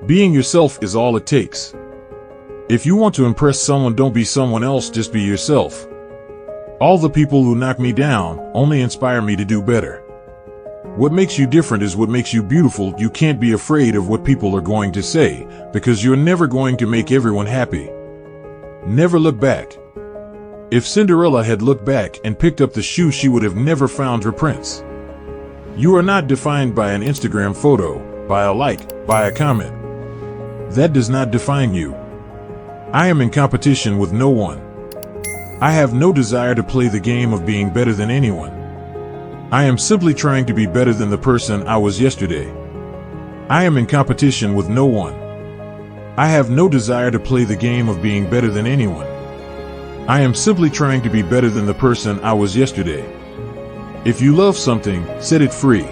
Being yourself is all it takes. If you want to impress someone, don't be someone else, just be yourself. All the people who knock me down only inspire me to do better. What makes you different is what makes you beautiful. You can't be afraid of what people are going to say, because you're never going to make everyone happy. Never look back. If Cinderella had looked back and picked up the shoe, she would have never found her prince. You are not defined by an Instagram photo, by a like, by a comment. That does not define you. I am in competition with no one. I have no desire to play the game of being better than anyone. I am simply trying to be better than the person I was yesterday. I am in competition with no one. I have no desire to play the game of being better than anyone. I am simply trying to be better than the person I was yesterday. If you love something, set it free.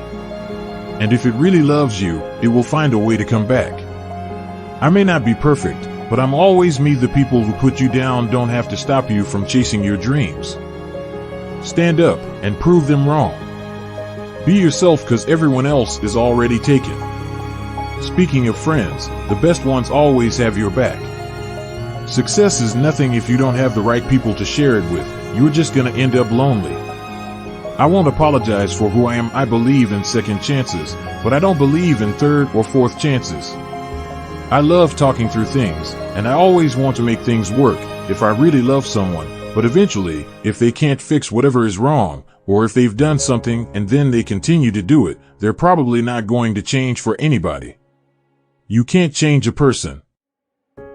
And if it really loves you, it will find a way to come back. I may not be perfect, but I'm always me. The people who put you down don't have to stop you from chasing your dreams. Stand up and prove them wrong. Be yourself, because everyone else is already taken. Speaking of friends, the best ones always have your back. Success is nothing if you don't have the right people to share it with. You're just gonna end up lonely. I won't apologize for who I am. I believe in second chances, but I don't believe in third or fourth chances. I love talking through things, and I always want to make things work if I really love someone, but eventually, if they can't fix whatever is wrong, or if they've done something and then they continue to do it, they're probably not going to change for anybody. You can't change a person.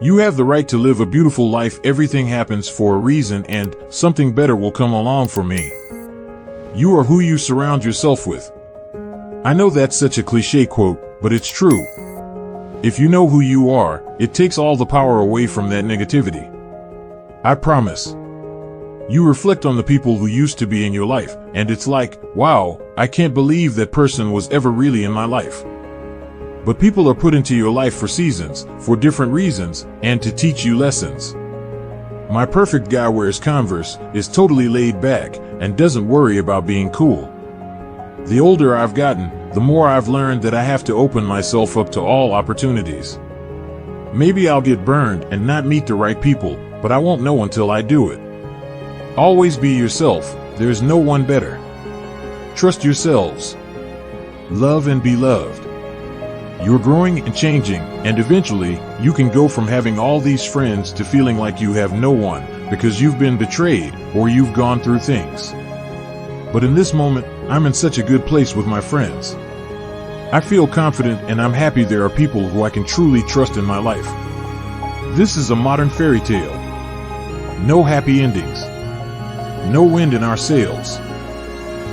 You have the right to live a beautiful life. Everything happens for a reason, and something better will come along for me. You are who you surround yourself with. I know that's such a cliche quote, but it's true. If you know who you are, it takes all the power away from that negativity. I promise. You reflect on the people who used to be in your life, and it's like, wow, I can't believe that person was ever really in my life. But people are put into your life for seasons, for different reasons, and to teach you lessons. My perfect guy wears Converse, is totally laid back, and doesn't worry about being cool. The older I've gotten, the more I've learned that I have to open myself up to all opportunities. Maybe I'll get burned and not meet the right people, but I won't know until I do it. Always be yourself. There's no one better. Trust yourselves. Love and be loved. You're growing and changing, and eventually, you can go from having all these friends to feeling like you have no one, because you've been betrayed, or you've gone through things. But in this moment, I'm in such a good place with my friends. I feel confident, and I'm happy there are people who I can truly trust in my life. This is a modern fairy tale. No happy endings. No wind in our sails.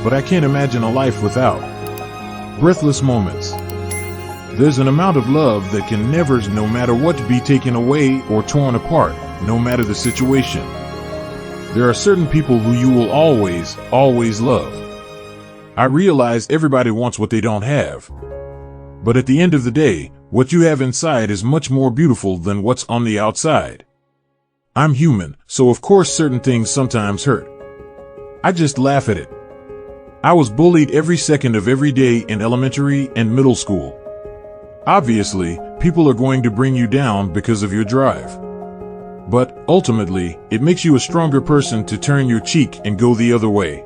But I can't imagine a life without breathless moments. There's an amount of love that can never, no matter what, be taken away or torn apart, no matter the situation. There are certain people who you will always, always love. I realize everybody wants what they don't have. But at the end of the day, what you have inside is much more beautiful than what's on the outside. I'm human, so of course certain things sometimes hurt. I just laugh at it. I was bullied every second of every day in elementary and middle school. Obviously, people are going to bring you down because of your drive. But, ultimately, it makes you a stronger person to turn your cheek and go the other way.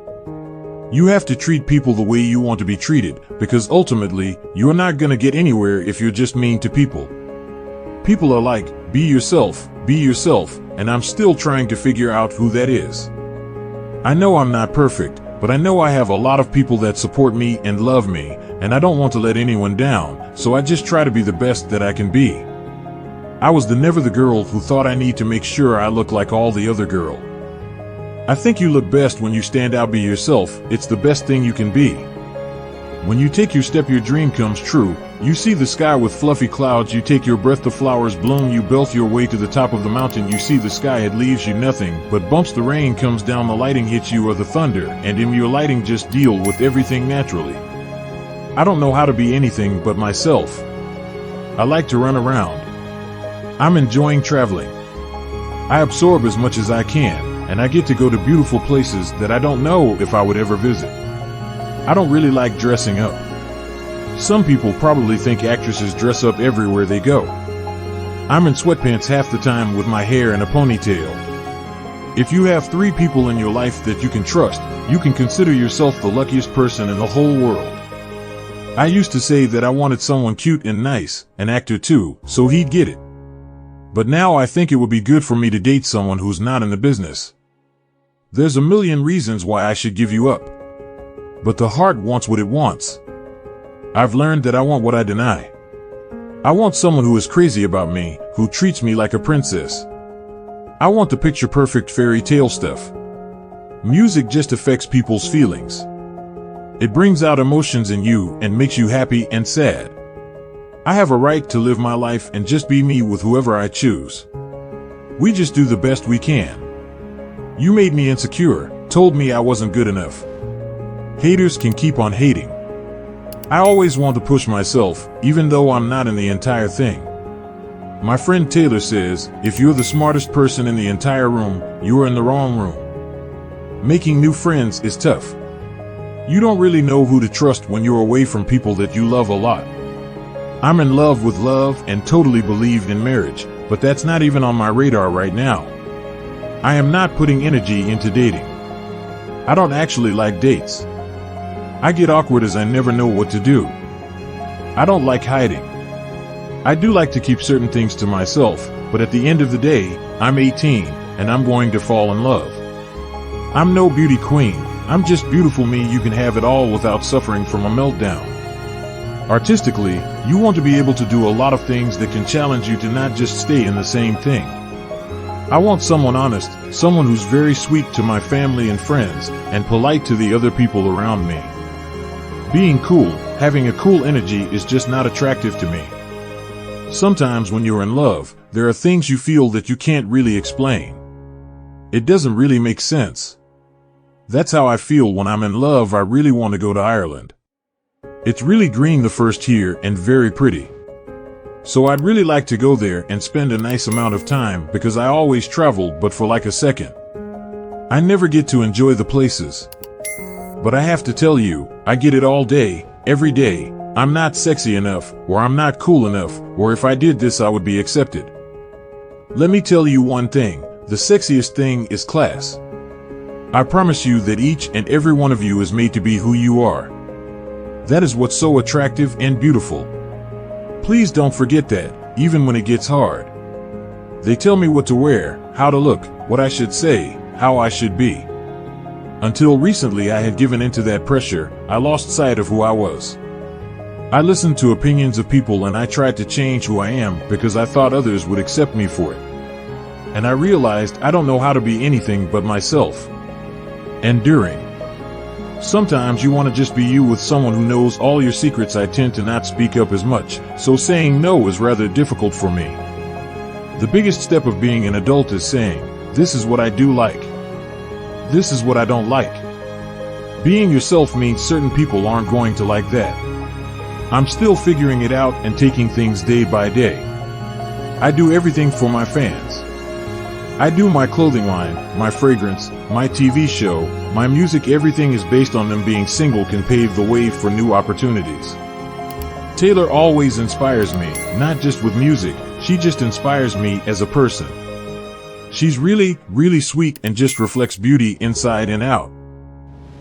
You have to treat people the way you want to be treated, because ultimately, you're not gonna get anywhere if you're just mean to people. People are like, be yourself, and I'm still trying to figure out who that is. I know I'm not perfect, but I know I have a lot of people that support me and love me, and I don't want to let anyone down, so I just try to be the best that I can be. I was never the girl who thought I need to make sure I look like all the other girl. I think you look best when you stand out, be yourself. It's the best thing you can be. When you take your step, your dream comes true. You see the sky with fluffy clouds, you take your breath, the flowers bloom, you belt your way to the top of the mountain. You see the sky, it leaves you nothing but bumps, the rain comes down, the lightning hits you, or the thunder, and in your lighting just deal with everything naturally. I don't know how to be anything but myself. I like to run around. I'm enjoying traveling. I absorb as much as I can, and I get to go to beautiful places that I don't know if I would ever visit. I don't really like dressing up. Some people probably think actresses dress up everywhere they go. I'm in sweatpants half the time with my hair in a ponytail. If you have 3 people in your life that you can trust, you can consider yourself the luckiest person in the whole world. I used to say that I wanted someone cute and nice, an actor too, so he'd get it. But now I think it would be good for me to date someone who's not in the business. There's a million reasons why I should give you up. But the heart wants what it wants. I've learned that I want what I deny. I want someone who is crazy about me, who treats me like a princess. I want the picture-perfect fairy tale stuff. Music just affects people's feelings. It brings out emotions in you and makes you happy and sad. I have a right to live my life and just be me with whoever I choose. We just do the best we can. You made me insecure, told me I wasn't good enough. Haters can keep on hating. I always want to push myself, even though I'm not in the entire thing. My friend Taylor says, if you're the smartest person in the entire room, you are in the wrong room. Making new friends is tough. You don't really know who to trust when you're away from people that you love a lot. I'm in love with love and totally believed in marriage, but that's not even on my radar right now. I am not putting energy into dating. I don't actually like dates. I get awkward as I never know what to do. I don't like hiding. I do like to keep certain things to myself, but at the end of the day, I'm 18, and I'm going to fall in love. I'm no beauty queen. I'm just beautiful me. You can have it all without suffering from a meltdown. Artistically, you want to be able to do a lot of things that can challenge you to not just stay in the same thing. I want someone honest, someone who's very sweet to my family and friends, and polite to the other people around me. Being cool, having a cool energy is just not attractive to me. Sometimes when you're in love, there are things you feel that you can't really explain. It doesn't really make sense. That's how I feel when I'm in love. I really want to go to Ireland. It's really green the first year and very pretty. So I'd really like to go there and spend a nice amount of time because I always travel but for like a second. I never get to enjoy the places. But I have to tell you, I get it all day, every day. I'm not sexy enough, or I'm not cool enough, or if I did this I would be accepted. Let me tell you one thing, the sexiest thing is class. I promise you that each and every one of you is made to be who you are. That is what's so attractive and beautiful. Please don't forget that, even when it gets hard. They tell me what to wear, how to look, what I should say, how I should be. Until recently I had given into that pressure, I lost sight of who I was. I listened to opinions of people and I tried to change who I am because I thought others would accept me for it. And I realized I don't know how to be anything but myself. Enduring. Sometimes you want to just be you with someone who knows all your secrets. I tend to not speak up as much, so saying no is rather difficult for me. The biggest step of being an adult is saying, this is what I do like. This is what I don't like. Being yourself means certain people aren't going to like that. I'm still figuring it out and taking things day by day. I do everything for my fans. I do my clothing line, my fragrance, my TV show, my music. Everything is based on them. Being single can pave the way for new opportunities. Taylor always inspires me, not just with music, she just inspires me as a person. She's really, really sweet and just reflects beauty inside and out.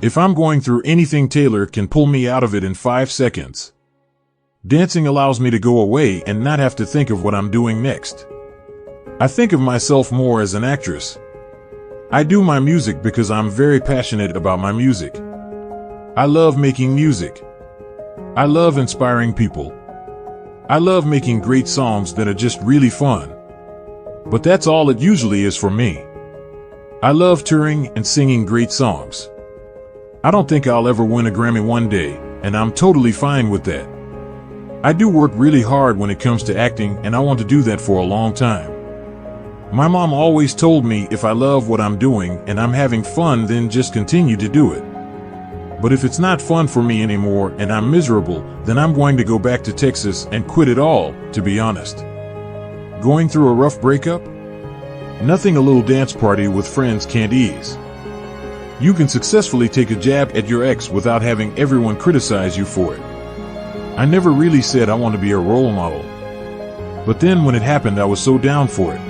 If I'm going through anything, Taylor can pull me out of it in 5 seconds. Dancing allows me to go away and not have to think of what I'm doing next. I think of myself more as an actress. I do my music because I'm very passionate about my music. I love making music. I love inspiring people. I love making great songs that are just really fun. But that's all it usually is for me. I love touring and singing great songs. I don't think I'll ever win a Grammy one day, and I'm totally fine with that. I do work really hard when it comes to acting, and I want to do that for a long time. My mom always told me if I love what I'm doing and I'm having fun, then just continue to do it. But if it's not fun for me anymore and I'm miserable, then I'm going to go back to Texas and quit it all, to be honest. Going through a rough breakup? Nothing a little dance party with friends can't ease. You can successfully take a jab at your ex without having everyone criticize you for it. I never really said I want to be a role model. But then when it happened, I was so down for it.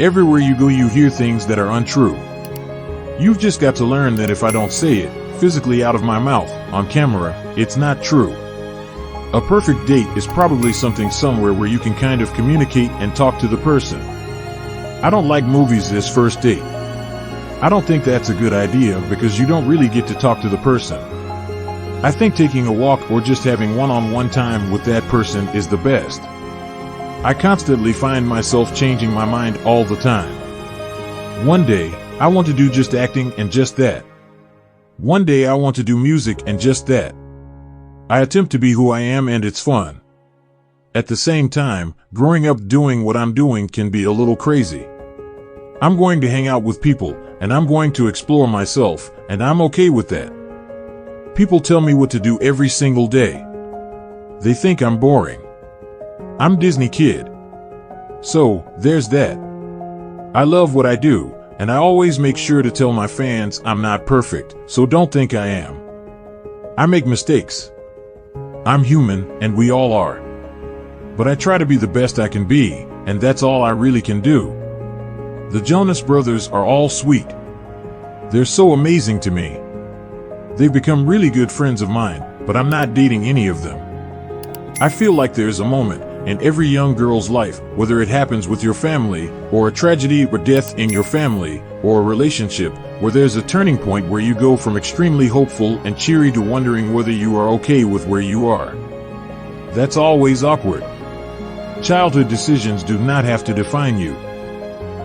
Everywhere you go, you hear things that are untrue. You've just got to learn that if I don't say it, physically out of my mouth, on camera, it's not true. A perfect date is probably something somewhere where you can kind of communicate and talk to the person. I don't like movies as first date. I don't think that's a good idea because you don't really get to talk to the person. I think taking a walk or just having one-on-one time with that person is the best. I constantly find myself changing my mind all the time. One day, I want to do just acting and just that. One day I want to do music and just that. I attempt to be who I am and it's fun. At the same time, growing up doing what I'm doing can be a little crazy. I'm going to hang out with people, and I'm going to explore myself, and I'm okay with that. People tell me what to do every single day. They think I'm boring. I'm Disney kid. So, there's that. I love what I do, and I always make sure to tell my fans I'm not perfect, so don't think I am. I make mistakes. I'm human, and we all are. But I try to be the best I can be, and that's all I really can do. The Jonas Brothers are all sweet. They're so amazing to me. They've become really good friends of mine, but I'm not dating any of them. I feel like there's a moment in every young girl's life, whether it happens with your family, or a tragedy or death in your family, or a relationship, where there's a turning point where you go from extremely hopeful and cheery to wondering whether you are okay with where you are. That's always awkward. Childhood decisions do not have to define you.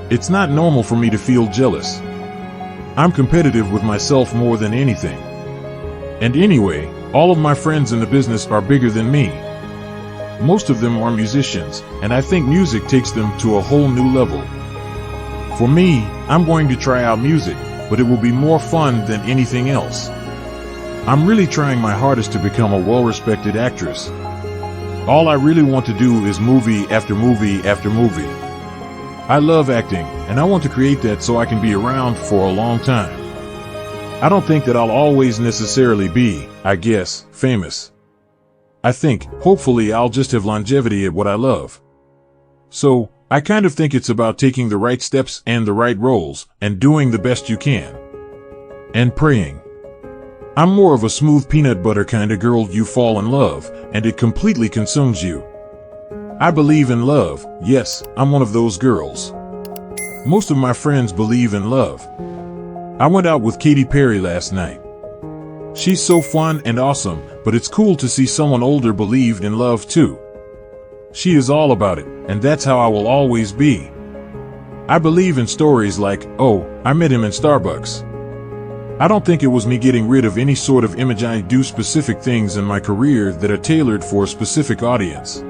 It's not normal for me to feel jealous. I'm competitive with myself more than anything. And anyway, all of my friends in the business are bigger than me. Most of them are musicians, and I think music takes them to a whole new level. For me, I'm going to try out music, but it will be more fun than anything else. I'm really trying my hardest to become a well-respected actress. All I really want to do is movie after movie after movie. I love acting, and I want to create that so I can be around for a long time. I don't think that I'll always necessarily be, I guess, famous. I think, hopefully, I'll just have longevity at what I love. So, I kind of think it's about taking the right steps and the right roles, and doing the best you can. And praying. I'm more of a smooth peanut butter kind of girl. You fall in love, and it completely consumes you. I believe in love. Yes, I'm one of those girls. Most of my friends believe in love. I went out with Katy Perry last night. She's so fun and awesome, but it's cool to see someone older believe in love too. She is all about it, and that's how I will always be. I believe in stories like, oh, I met him in Starbucks. I don't think it was me getting rid of any sort of image. I do specific things in my career that are tailored for a specific audience.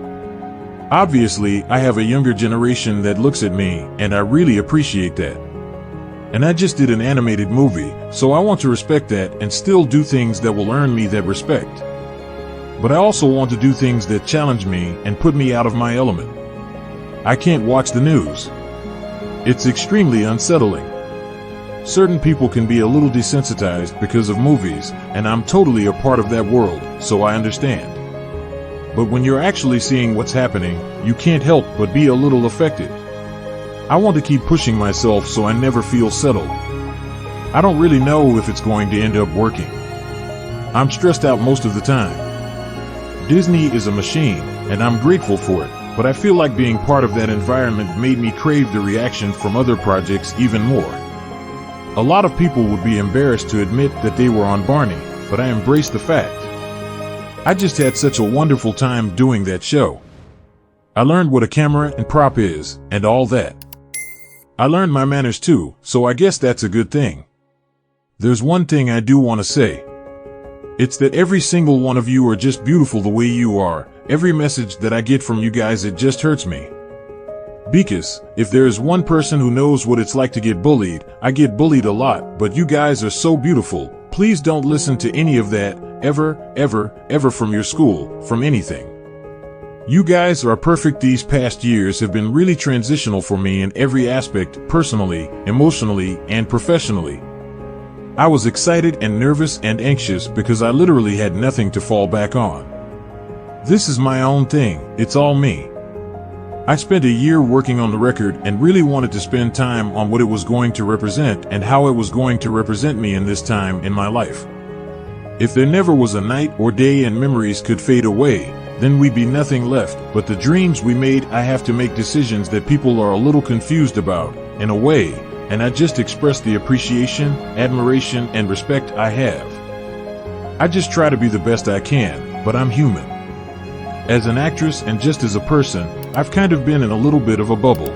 Obviously, I have a younger generation that looks at me, and I really appreciate that. And I just did an animated movie, so I want to respect that and still do things that will earn me that respect. But I also want to do things that challenge me and put me out of my element. I can't watch the news. It's extremely unsettling. Certain people can be a little desensitized because of movies, and I'm totally a part of that world, so I understand. But when you're actually seeing what's happening, you can't help but be a little affected. I want to keep pushing myself so I never feel settled. I don't really know if it's going to end up working. I'm stressed out most of the time. Disney is a machine, and I'm grateful for it, but I feel like being part of that environment made me crave the reaction from other projects even more. A lot of people would be embarrassed to admit that they were on Barney, but I embrace the fact. I just had such a wonderful time doing that show. I learned what a camera and prop is, and all that. I learned my manners too, so I guess that's a good thing. There's one thing I do want to say. It's that every single one of you are just beautiful the way you are. Every message that I get from you guys, it just hurts me. Because, if there is one person who knows what it's like to get bullied, I get bullied a lot, but you guys are so beautiful. Please don't listen to any of that, ever from your school, from anything. You guys are perfect. These past years have been really transitional for me in every aspect, personally, emotionally, and professionally. I was excited and nervous and anxious because I literally had nothing to fall back on. This is my own thing, it's all me. I spent a year working on the record and really wanted to spend time on what it was going to represent and how it was going to represent me in this time in my life. If there never was a night or day and memories could fade away, then we'd be nothing left but the dreams we made. I have to make decisions that people are a little confused about, in a way, and I just express the appreciation, admiration, and respect I have. I just try to be the best I can, but I'm human. As an actress and just as a person, I've kind of been in a little bit of a bubble.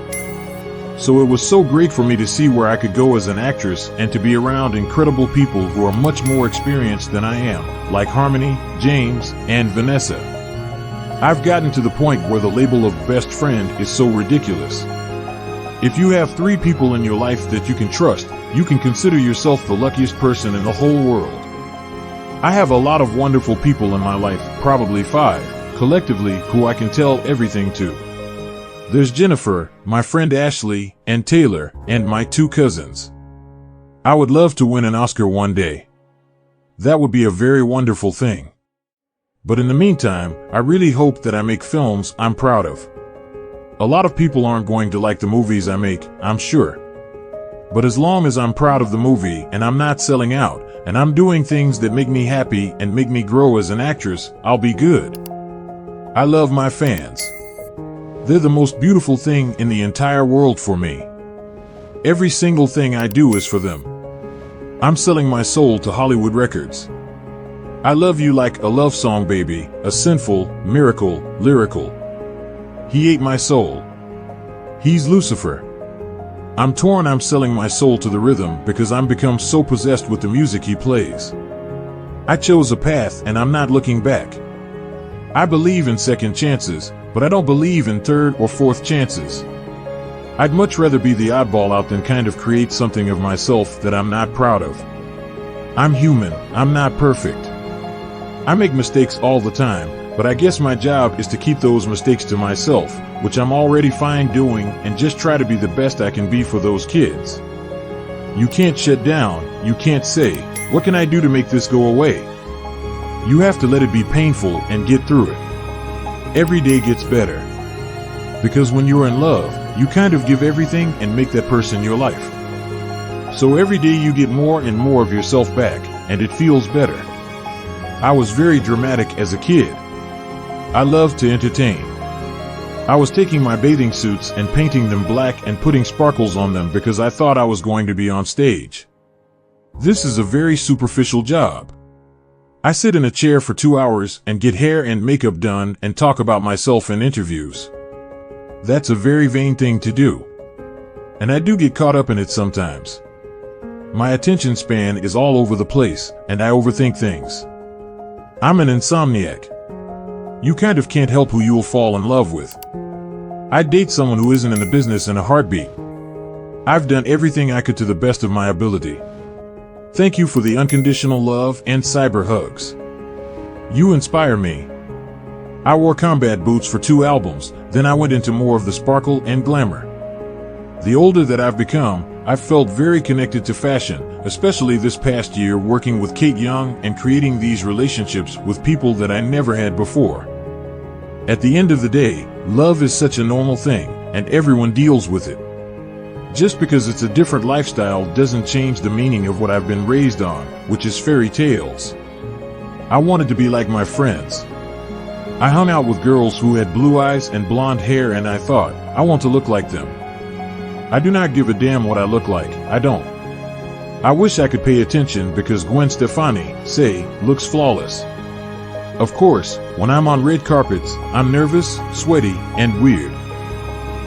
So it was so great for me to see where I could go as an actress and to be around incredible people who are much more experienced than I am, like Harmony, James, and Vanessa. I've gotten to the point where the label of best friend is so ridiculous. If you have 3 people in your life that you can trust, you can consider yourself the luckiest person in the whole world. I have a lot of wonderful people in my life, probably 5. Collectively, who I can tell everything to. There's Jennifer, my friend Ashley, and Taylor, and my 2 cousins. I would love to win an Oscar one day. That would be a very wonderful thing. But in the meantime, I really hope that I make films I'm proud of. A lot of people aren't going to like the movies I make, I'm sure. But as long as I'm proud of the movie and I'm not selling out, and I'm doing things that make me happy and make me grow as an actress, I'll be good. I love my fans. They're the most beautiful thing in the entire world for me. Every single thing I do is for them. I'm selling my soul to Hollywood records. I love you like a love song, baby, a sinful, miracle, lyrical. He ate my soul. He's Lucifer. I'm torn. I'm selling my soul to the rhythm because I'm become so possessed with the music he plays. I chose a path and I'm not looking back. I believe in second chances, but I don't believe in third or fourth chances. I'd much rather be the oddball out than kind of create something of myself that I'm not proud of. I'm human, I'm not perfect. I make mistakes all the time, but I guess my job is to keep those mistakes to myself, which I'm already fine doing, and just try to be the best I can be for those kids. You can't shut down, you can't say, "What can I do to make this go away?" You have to let it be painful and get through it. Every day gets better. Because when you're in love, you kind of give everything and make that person your life. So every day you get more and more of yourself back, and it feels better. I was very dramatic as a kid. I loved to entertain. I was taking my bathing suits and painting them black and putting sparkles on them because I thought I was going to be on stage. This is a very superficial job. I sit in a chair for 2 hours and get hair and makeup done and talk about myself in interviews. That's a very vain thing to do. And I do get caught up in it sometimes. My attention span is all over the place, and I overthink things. I'm an insomniac. You kind of can't help who you'll fall in love with. I'd date someone who isn't in the business in a heartbeat. I've done everything I could to the best of my ability. Thank you for the unconditional love and cyber hugs. You inspire me. I wore combat boots for 2 albums, then I went into more of the sparkle and glamour. The older that I've become, I've felt very connected to fashion, especially this past year working with Kate Young and creating these relationships with people that I never had before. At the end of the day, love is such a normal thing, and everyone deals with it. Just because it's a different lifestyle doesn't change the meaning of what I've been raised on, which is fairy tales. I wanted to be like my friends. I hung out with girls who had blue eyes and blonde hair, and I thought, I want to look like them. I do not give a damn what I look like, I don't. I wish I could pay attention because Gwen Stefani, say, looks flawless. Of course, when I'm on red carpets, I'm nervous, sweaty, and weird.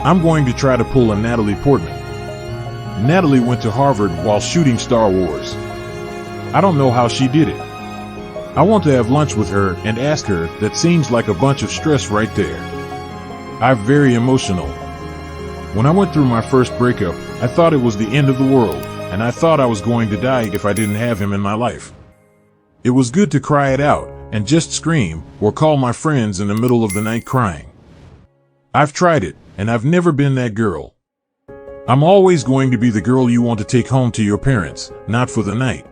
I'm going to try to pull a Natalie Portman. Natalie went to Harvard while shooting Star Wars. I don't know how she did it. I want to have lunch with her and ask her. That seems like a bunch of stress right there. I'm very emotional. When I went through my first breakup, I thought it was the end of the world, and I thought I was going to die if I didn't have him in my life. It was good to cry it out and just scream or call my friends in the middle of the night crying. I've tried it, and I've never been that girl. I'm always going to be the girl you want to take home to your parents, not for the night.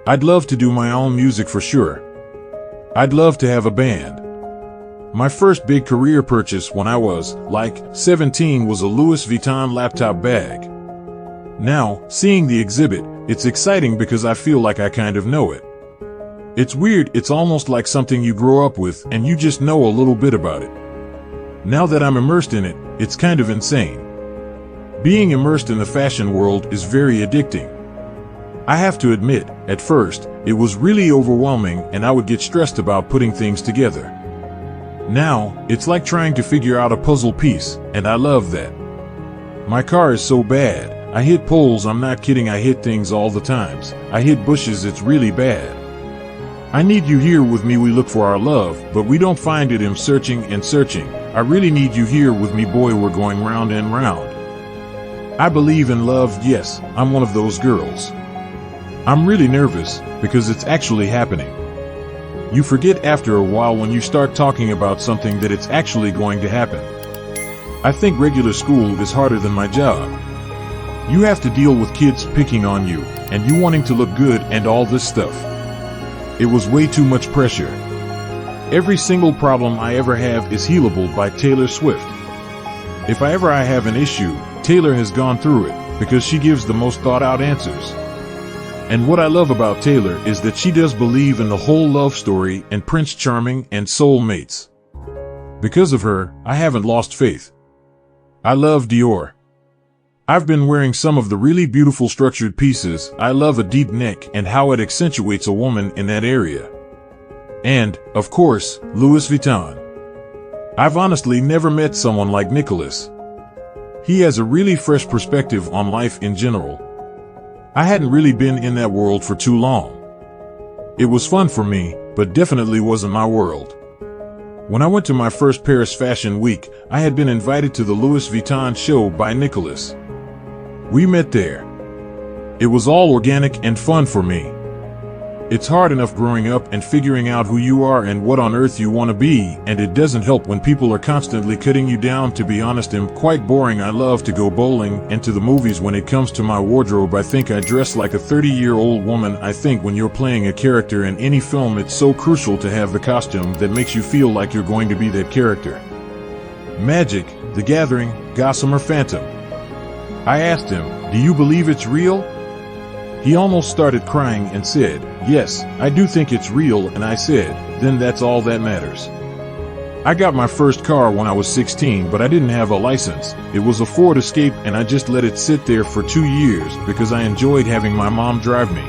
I'd love to do my own music for sure. I'd love to have a band. My first big career purchase when I was, 17 was a Louis Vuitton laptop bag. Now, seeing the exhibit, it's exciting because I feel like I kind of know it. It's weird, it's almost like something you grow up with and you just know a little bit about it. Now that I'm immersed in it, it's kind of insane. Being immersed in the fashion world is very addicting. I have to admit, at first, it was really overwhelming and I would get stressed about putting things together. Now, it's like trying to figure out a puzzle piece, and I love that. My car is so bad. I hit poles, I'm not kidding, I hit things all the times. I hit bushes, it's really bad. I need you here with me, we look for our love, but we don't find it in searching and searching. I really need you here with me, boy, we're going round and round. I believe in love, yes, I'm one of those girls. I'm really nervous, because it's actually happening. You forget after a while when you start talking about something that it's actually going to happen. I think regular school is harder than my job. You have to deal with kids picking on you, and you wanting to look good and all this stuff. It was way too much pressure. Every single problem I ever have is healable by Taylor Swift. If I ever have an issue, Taylor has gone through it, because she gives the most thought-out answers. And what I love about Taylor is that she does believe in the whole love story and Prince Charming and soulmates. Because of her, I haven't lost faith. I love Dior. I've been wearing some of the really beautiful structured pieces. I love a deep neck and how it accentuates a woman in that area. And, of course, Louis Vuitton. I've honestly never met someone like Nicholas. He has a really fresh perspective on life in general. I hadn't really been in that world for too long. It was fun for me, but definitely wasn't my world. When I went to my first Paris Fashion Week, I had been invited to the Louis Vuitton show by Nicholas. We met there. It was all organic and fun for me. It's hard enough growing up and figuring out who you are and what on earth you want to be, and it doesn't help when people are constantly cutting you down. To be honest, I'm quite boring. I love to go bowling and to the movies. When it comes to my wardrobe, I think I dress like a 30-year-old woman. I think when you're playing a character in any film, it's so crucial to have the costume that makes you feel like you're going to be that character. Magic, The Gathering, Gossamer Phantom. I asked him, "Do you believe it's real?" He almost started crying and said, "Yes, I do think it's real," and I said, "Then that's all that matters." I got my first car when I was 16, but I didn't have a license. It was a Ford Escape, and I just let it sit there for 2 years because I enjoyed having my mom drive me.